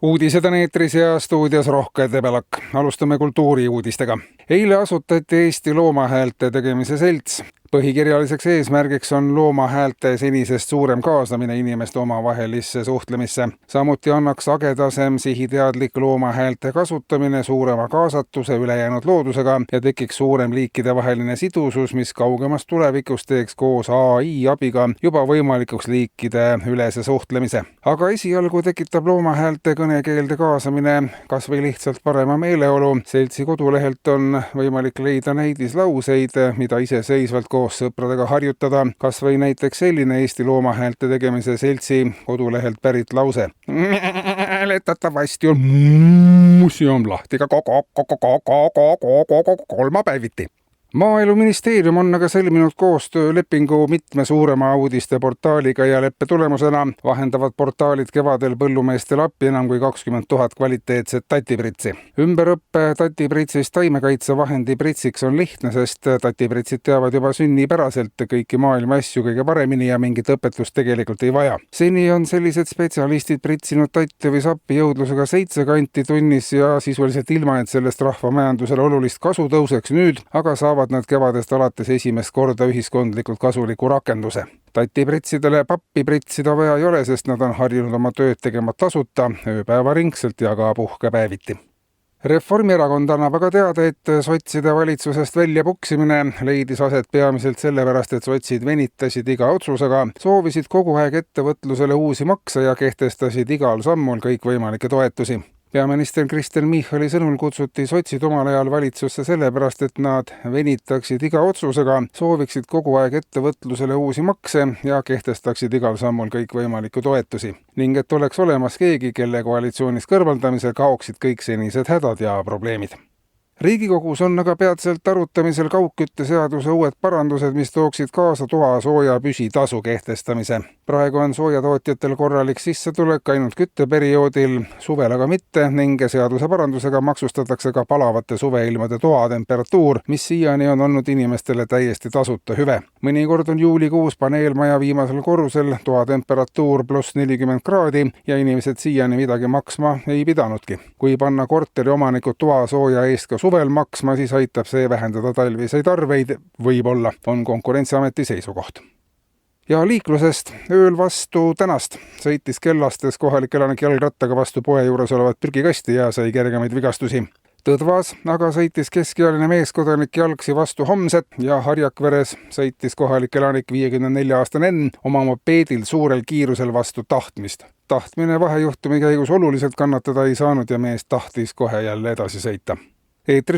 Uudised on eetris ja stuudios Rohke Debelak. Alustame kultuuriuudistega. Eile asutati Eesti Loomahäälte tegemise selts. Põhikirjaliseks eesmärgiks on loomahäälte senisest suurem kaasamine inimeste omavahelisse suhtlemisse. Samuti annaks sagedasem sihiteadlik loomahäälte kasutamine suurema kaasatuse ülejäänud loodusega ja tekiks suurem liikidevaheline sidusus, mis kaugemas tulevikus teeks koos AI abiga juba võimalikuks liikide ülese suhtlemise. Aga esialgu tekitab loomahäälte kõnekeelde kaasamine kas või lihtsalt parema meeleolu. Seltsi kodulehelt on võimalik leida näidislauseid, mida iseseisvalt koos sõpradega harjutada, kas või näiteks selline Eesti Loomahäälte tegemise seltsi kodulehelt pärit lause. Mäletatavasti on muuseum lahti ka kolmapäeviti. Maaeluministeerium on aga sõlminud koostöölepingu mitme suurema uudisteportaaliga ja leppe tulemusena vahendavad portaalid kevadel põllumeestele appi enam kui 20 000 kvaliteetset tatipritsi. Ümberõppe tatipritsist taimekaitsevahendi pritsiks on lihtne, sest tatipritsid teavad juba sünnipäraselt kõiki maailma asju kõige paremini ja mingit õpetust tegelikult ei vaja. Seni on sellised spetsialistid pritsinud tatti või sappi jõudlusega 7 kanti tunnis ja sisuliselt ilma, et sellest rahvamajandusele olulist kasu tõuseks. Nüüd aga saavad nad kevadest alates esimest korda ühiskondlikult kasuliku rakenduse. Tatipritsidele pappi pritsida vaja ei ole, sest nad on harjunud oma tööd tegema tasuta, ööpäevaringselt ja ka puhkepäeviti. Reformierakond annab aga teada, et sotside valitsusest välja puksimine leidis aset peamiselt sellepärast, et sotsid venitasid iga otsusega, soovisid kogu aeg ettevõtlusele uusi makse ja kehtestasid igal sammul kõikvõimalikke toetusi. Peaminister Kristen Michali sõnul kutsuti sotsid omal ajal valitsusse sellepärast, et nad venitaksid iga otsusega, sooviksid kogu aeg ettevõtlusele uusi makse ja kehtestaksid igal sammul kõikvõimalikke toetusi. Ning et oleks olemas keegi, kelle koalitsioonist kõrvaldamisel kaoksid kõik senised hädad ja probleemid. Riigikogus on aga peatselt arutamisel kaugkütteseaduse uued parandused, mis tooksid kaasa toasooja püsitasu kehtestamise. Praegu on soojatootjatel korralik sissetulek ainult kütteperioodil, suvel aga mitte ning seaduse parandusega maksustatakse ka palavate suveilmade toatemperatuur, mis siiani on olnud inimestele täiesti tasuta hüve. Mõnikord on juulikuus paneelmaja viimasel korrusel toatemperatuur +40 kraadi ja inimesed siiani midagi maksma ei pidanudki. Kui panna korteri omanikud toasooja eest ka suvel maksma, siis aitab see vähendada talviseid arveid, võib-olla, on Konkurentsiameti seisukoht. Ja liiklusest ööl vastu tänast sõitis Kellastes kohalik elanik jalgrattaga vastu poe juures olevat prügikasti ja sai kergemaid vigastusi. Tõdvas aga sõitis keskealine meeskodanik jalgsi vastu Homset ja Harjakveres sõitis kohalik elanik 54-aastane Enn oma mopeedil suurel kiirusel vastu tahtmist. Tahtmine vahejuhtumi käigus oluliselt kannatada ei saanud ja mees tahtis kohe jälle edasi sõita.